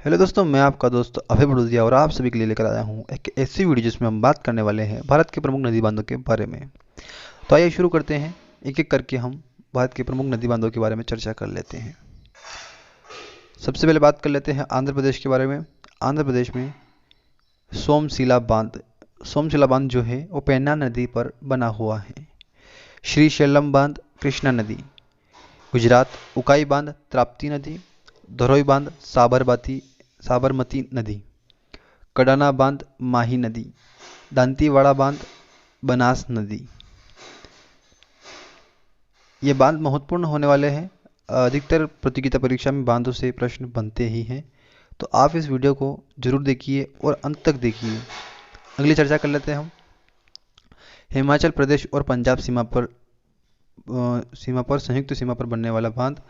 Hello दोस्तों, मैं आपका दोस्त अभय बड़ोदिया और आप सभी के लिए लेकर आया हूँ एक ऐसी वीडियो जिसमें हम बात करने वाले हैं भारत के प्रमुख नदी बांधों के बारे में। तो आइए शुरू करते हैं। एक एक करके हम भारत के प्रमुख नदी बांधों के बारे में चर्चा कर लेते हैं। सबसे पहले बात कर लेते हैं आंध्र प्रदेश के बारे में। आंध्र प्रदेश में सोमशिला बांध सोमशिला बांध जो है वो पेन्ना नदी पर बना हुआ है। श्रीशैलम बांध कृष्णा नदी। गुजरात उकाई बांध ताप्ती नदी। धरोई बांध साबरमती नदी। कडाना बांध माही नदी। दांतीवाड़ा बांध बनास नदी। ये बांध महत्वपूर्ण होने वाले हैं। अधिकतर प्रतियोगिता परीक्षा में बांधों से प्रश्न बनते ही हैं, तो आप इस वीडियो को जरूर देखिए और अंत तक देखिए। अगली चर्चा कर लेते हैं हम। हिमाचल प्रदेश और पंजाब संयुक्त सीमा पर बनने वाला बांध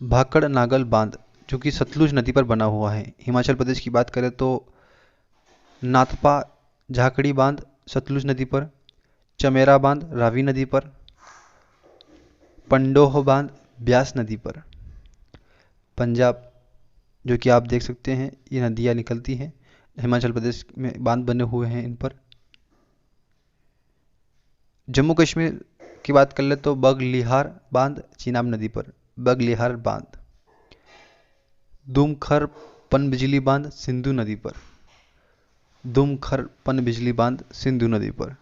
भाखड़ नागल बांध जो कि सतलुज नदी पर बना हुआ है। हिमाचल प्रदेश की बात करें तो नाथपा झाकड़ी बांध सतलुज नदी पर। चमेरा बांध रावी नदी पर। पंडोह बांध ब्यास नदी पर। पंजाब जो कि आप देख सकते हैं ये नदियाँ निकलती हैं, हिमाचल प्रदेश में बांध बने हुए हैं इन पर। जम्मू कश्मीर की बात कर ले तो बगलिहार बांध चीनाब नदी पर। बगलिहार बांध। दुमखर पनबिजली बांध सिंधु नदी पर। दुमखर पनबिजली बांध सिंधु नदी पर।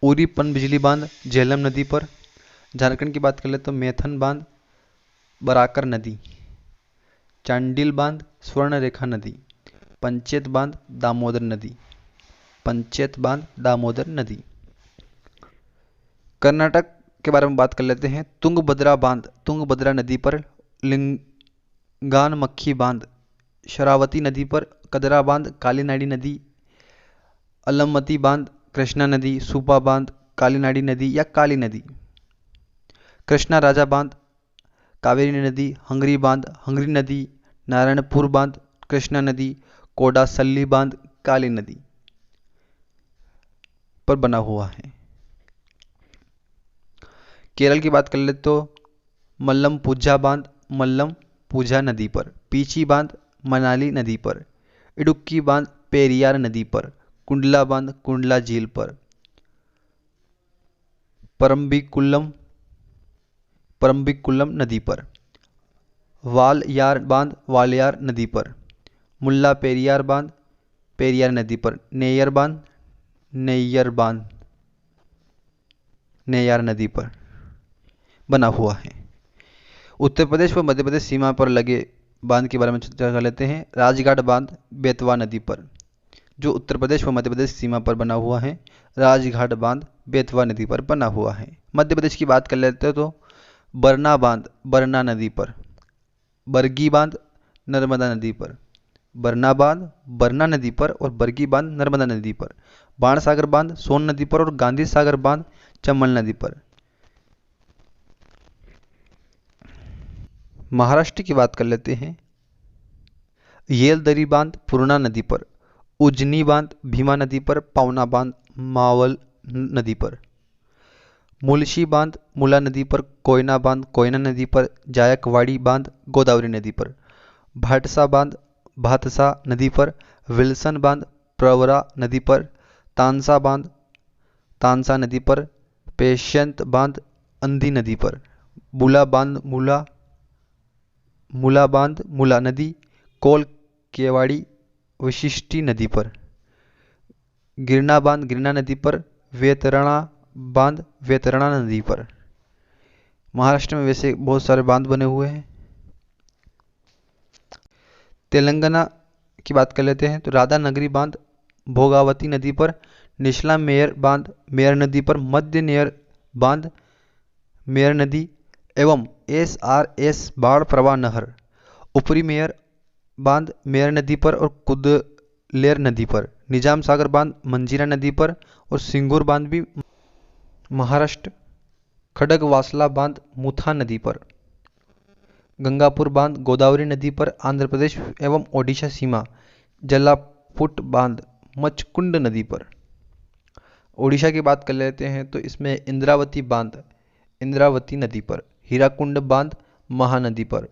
उरी पनबिजली बांध झेलम नदी पर। झारखंड की बात कर ले तो मैथन बांध बराकर नदी। चांडिल बांध स्वर्णरेखा नदी। पंचेत बांध दामोदर नदी। पंचेत बांध दामोदर नदी। कर्नाटक के बारे में बात कर लेते हैं। तुंगभद्रा बांध तुंगभद्रा नदी पर। लिंगानमक्खी बांध शरावती नदी पर। कदरा बांध कालीनाडी नदी। अलमती बांध कृष्णा नदी। सुपा बांध कालीनाडी नदी या काली नदी। कृष्णा राजा बांध कावेरी नदी। हंगरी बांध हंगरी नदी। नारायणपुर बांध कृष्णा नदी। कोडासल्ली बांध काली नदी पर बना हुआ है। केरल की बात कर ले तो मल्लम पूजा बांध मल्लम पूजा नदी पर। पीची बांध मनाली नदी पर। इडुक्की बांध पेरियार नदी पर। कुंडला बांध कुंडला झील पर। परम्बिकुलम नदी पर। वालयार बांध वालयार नदी पर। मुल्ला पेरियार बांध पेरियार नदी पर। नेयर बांध नेयार नदी पर बना हुआ है। उत्तर प्रदेश व मध्य प्रदेश सीमा पर लगे बांध के बारे में चर्चा कर लेते हैं। राजघाट बांध बेतवा नदी पर जो उत्तर प्रदेश व मध्य प्रदेश सीमा पर बना हुआ है। राजघाट बांध बेतवा नदी पर बना हुआ है। मध्य प्रदेश की बात कर लेते हैं तो बरना बांध बरना नदी पर। बरगी बांध नर्मदा नदी पर। बरना बांध बरना नदी पर और बरगी बांध नर्मदा नदी पर। बाणसागर बांध सोन नदी पर और गांधी सागर बांध चंबल नदी पर। महाराष्ट्र की बात कर लेते हैं। येलदरी बांध पूर्णा नदी पर। उजनी बांध भीमा नदी पर। पावना बांध मावल नदी पर। मुलशी बांध मुला नदी पर। कोयना बांध कोयना नदी पर। जायकवाड़ी बांध गोदावरी नदी पर। भाटसा बांध भातसा नदी पर। विल्सन बांध प्रवरा नदी पर। तानसा बांध तानसा नदी पर। पेशंत बांध अंधी नदी पर। मुला बांध मुला नदी कोल केवाड़ी वशिष्ठी नदी पर। गिरना बांध गिरना नदी पर। वेतरणा बांध वेतरणा नदी पर। महाराष्ट्र में वैसे बहुत सारे बांध बने हुए हैं। तेलंगाना की बात कर लेते हैं तो राधानगरी बांध भोगावती नदी पर। निचला मेयर बांध मेयर नदी पर। मध्य नेयर बांध मेयर नदी एवं SRS बाढ़ प्रवाह नहर। ऊपरी मेयर बांध मेयर नदी पर और कुदलेर नदी पर। निजाम सागर बांध मंजीरा नदी पर और सिंगूर बांध भी महाराष्ट्र। खडगवासला बांध मुथा नदी पर। गंगापुर बांध गोदावरी नदी पर आंध्र प्रदेश एवं ओडिशा सीमा। जलापुट बांध मचकुंड नदी पर। ओडिशा की बात कर लेते हैं तो इसमें इंद्रावती बांध इंद्रावती नदी पर। हीराकुंड बांध महानदी पर।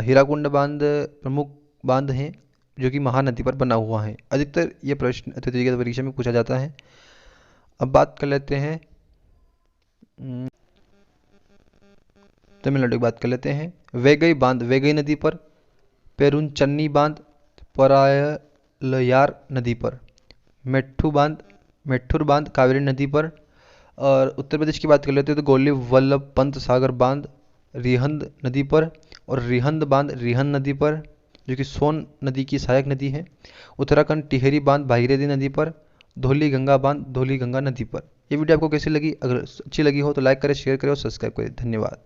हीराकुंड बांध प्रमुख बांध हैं जो कि महानदी पर बना हुआ है। अधिकतर ये प्रश्न प्रतियोगिता परीक्षा में पूछा जाता है। अब बात कर लेते हैं तमिलनाडु की बात कर लेते हैं। वैगई बांध वैगई नदी पर, पेरुंचन्नी बांध परायलयार नदी पर, मेट्ठूर बांध कावेरी नदी पर। और उत्तर प्रदेश की बात कर लेते हैं तो गोली वल्लभ पंत सागर बांध रिहंद नदी पर, और रिहंद बांध रिहंद नदी पर जो कि सोन नदी की सहायक नदी है। उत्तराखंड टिहरी बांध भागीरथी नदी पर, धौली गंगा बांध धौली गंगा नदी पर। ये वीडियो आपको कैसी लगी? अगर अच्छी लगी हो तो लाइक करें, शेयर करें और सब्सक्राइब करें। धन्यवाद।